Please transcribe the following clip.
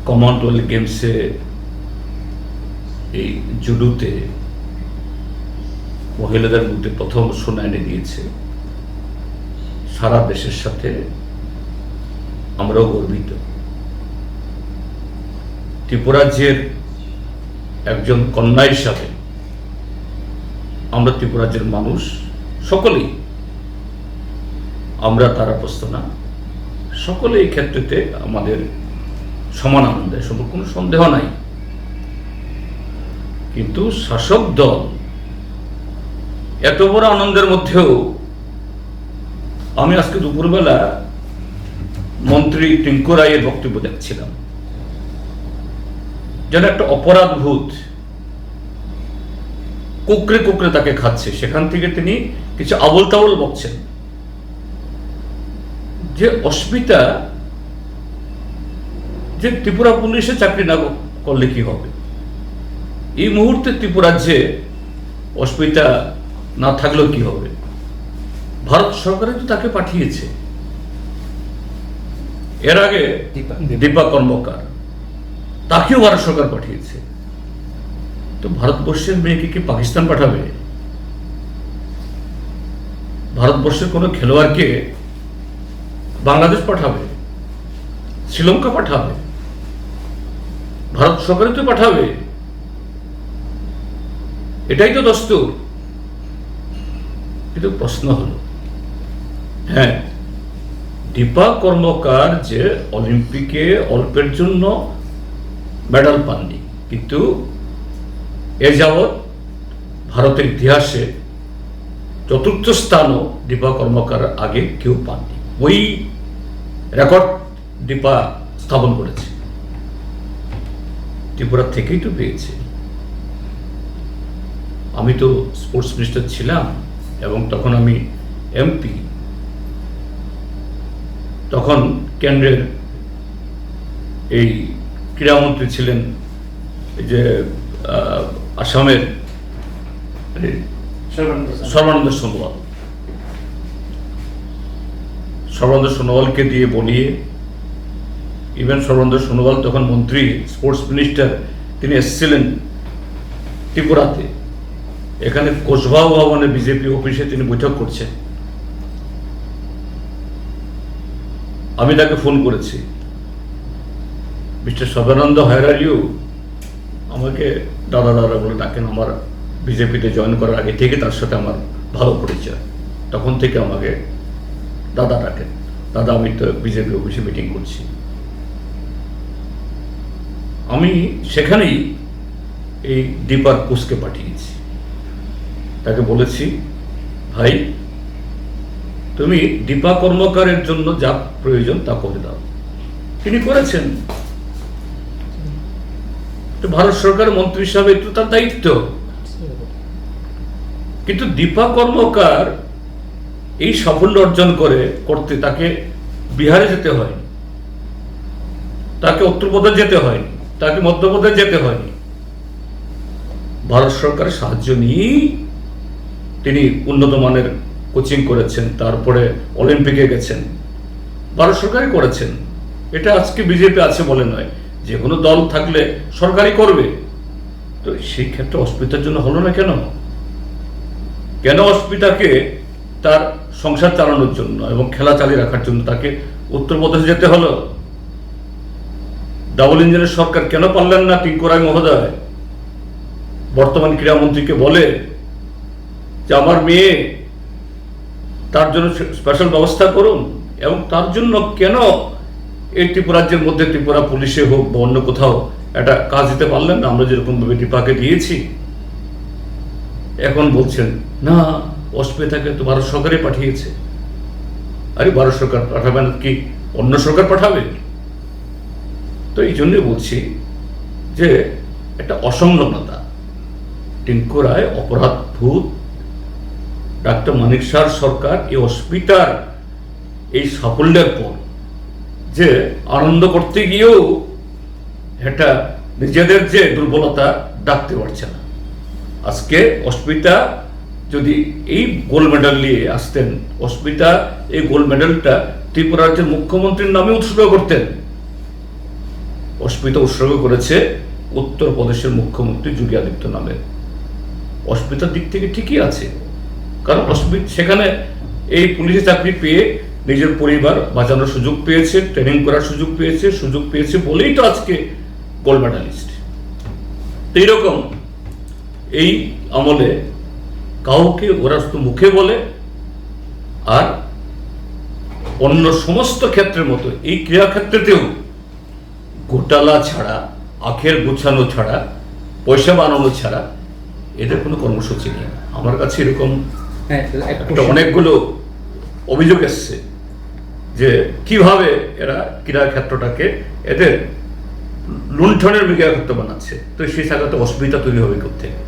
Commonwealth গেমসে এই জুডোতে মহিলাদের মধ্যে প্রথম সোনা এনে দিয়েছে। সারা দেশের সাথে আমরাও গর্বিত। ত্রিপুরাজ্যের একজন কন্যা হিসাবে আমরা ত্রিপুরাজ্যের মানুষ সকলেই, আমরা তারা প্রস্ত না, সকলে এই ক্ষেত্রেতে আমাদের সমান আনন্দ, এসবের কোনো সন্দেহ নাই। কিন্তু শাসক দল এত বড় আনন্দের মধ্যেও আমি আজকে দুপুরবেলা মন্ত্রী টিঙ্কু রায়ের বক্তব্য দেখছিলাম, যেন একটা অপরাধভূত কুকরে কুকরে তাকে খাচ্ছে। সেখান থেকে তিনি কিছু আবল তাবল বকছেন যে অস্মিতা যে ত্রিপুরা পুলিশে চাকরি না করলে কি হবে। এই মুহূর্তে ত্রিপুরাজ্যে অস্মিতা না থাকলেও কি হবে, ভারত সরকারে তো তাকে পাঠিয়েছে। এর আগে দীপা কর্মকার, তাকেও ভারত সরকার পাঠিয়েছে। তো ভারতবর্ষের মেয়েকে কি পাকিস্তান পাঠাবে? ভারতবর্ষের কোনো খেলোয়াড়কে বাংলাদেশ পাঠাবে, শ্রীলঙ্কা পাঠাবে, ভারত সরকারে তো পাঠাবে। এটাই তো দস্তুর। কিন্তু প্রশ্ন হলো, হ্যাঁ, দীপা কর্মকার যে অলিম্পিকে অল্পের জন্য মেডাল পাননি, কিন্তু এ যাবৎ ভারতের ইতিহাসে চতুর্থ স্থানও দীপা কর্মকার আগে কেউ পাননি। ওই রেকর্ড দীপা স্থাপন করেছে, ত্রিপুরা থেকেই তো পেয়েছে। আমি তো স্পোর্টস মিনিস্টার ছিলাম এবং তখন আমি এমপি। তখন কেন্দ্রের এই ক্রীড়ামন্ত্রী ছিলেন এই যে আসামের সর্বানন্দ সোনোয়াল। সর্বানন্দ সোনোয়ালকে দিয়ে বলিয়ে, ইভেন সর্বানন্দ সোনোয়াল তখন মন্ত্রী, স্পোর্টস মিনিস্টার, তিনি এসেছিলেন ত্রিপুরাতে। এখানে কোচবাহাউ ভবনে বিজেপি অফিসে তিনি বৈঠক করছেন। আমি তাকে ফোন করেছি, mister Sarbananda, where are you? আমাকে দাদা দাদা বলে ডাকেন। আমার বিজেপিতে জয়েন করার আগে থেকে তার সাথে আমার ভালো পরিচয়, তখন থেকে আমাকে দাদা ডাকেন। দাদা, আমি তো বিজেপি অফিসে মিটিং করছি। আমি সেখানেই এই দীপার কোচকে পাঠিয়েছি। তাকে বলেছি, ভাই, তুমি দীপা কর্মকারের জন্য যা প্রয়োজন তা করে দাও। তিনি করেছেন। ভারত সরকার মন্ত্রী হিসাবে তো তার দায়িত্ব। কিন্তু দীপা কর্মকার এই সাফল্য অর্জন করতে তাকে বিহারে যেতে হয়নি, তাকে উত্তরপ্রদেশ যেতে হয়নি, তাকে মধ্যপ্রদেশ যেতে হয়নি। ভারত সরকারের সাহায্য নিয়েই তিনি উন্নত মানের কোচিং করেছেন, তারপরে অলিম্পিকে গেছেন। ভারত সরকারই করেছেন। এটা আজকে বিজেপি আছে বলে নয়, যে কোনো দল থাকলে সরকারই করবে। তো সেই ক্ষেত্রে অস্মিতার জন্য হলো না কেন? কেন অস্মিতাকে তার সংসার চালানোর জন্য এবং খেলা চালিয়ে রাখার জন্য তাকে উত্তরপ্রদেশ যেতে হলো? ডাবল ইঞ্জিনের সরকার কেন পারলেন না টিঙ্কু রায় মহোদয় বর্তমান ক্রীড়ামন্ত্রীকে বলে যে আমার মেয়ে, তার জন্য স্পেশাল ব্যবস্থা করুন? এবং তার জন্য কেন এই ত্রিপুরাজ্যের মধ্যে ত্রিপুরা পুলিশে হোক বা অন্য কোথাও একটা কাজ দিতে পারলেন না? আমরা যেরকম ভাবে দীপাকে দিয়েছি। এখন বলছেন না, অস্মিতাকে তো ভারত সরকারই পাঠিয়েছে। আরে ভারত সরকার পাঠাবে না কি অন্য সরকার পাঠাবে? তো এই জন্যই বলছি যে একটা অসংলগ্নতা। টিঙ্কু রায় অপরাধভূত, ডাক্তার মানিক শাহর সরকার এই অস্মিতার এই সাফল্যের পর যে আনন্দ করতে গিয়েও এটা নিজেদের যে দুর্বলতা ডাকতে পারছে না। আজকে অস্মিতা যদি এই গোল্ড মেডেল নিয়ে আসতেন, অস্মিতা এই গোল্ড মেডেলটা ত্রিপুরা রাজ্যের মুখ্যমন্ত্রীর নামে উৎসর্গ করতেন। অস্মিতা উৎসর্গ করেছে উত্তরপ্রদেশের মুখ্যমন্ত্রী যোগী আদিত্যনাথের। অস্মিতার দিক থেকে ঠিকই আছে, কারণ সেখানে এই পুলিশে চাকরি পেয়ে নিজের পরিবার বাঁচানোর সুযোগ পেয়েছে, ট্রেনিং করার সুযোগ পেয়েছে বলেই তো আজকে গোল্ড মেডালিস্ট। তো এইরকম এই আমলে কাউকে ওরা শুধু মুখে বলে, আর অন্য সমস্ত ক্ষেত্রের মতো এই ক্রীড়াক্ষেত্রেতেও ঘোটালা ছাড়া, আখের গুছানো ছাড়া, পয়সা বানানো ছাড়া এদের কোনো কর্মসূচি নেই। আমার কাছে এরকম অনেকগুলো অভিযোগ এসছে যে কিভাবে এরা ক্রীড়া ক্ষেত্রটাকে এদের লুণ্ঠনের ক্রীড়া ক্ষেত্র বানাচ্ছে। তো সেই জায়গাতে অসুবিধা তৈরি হবে কোথেকে?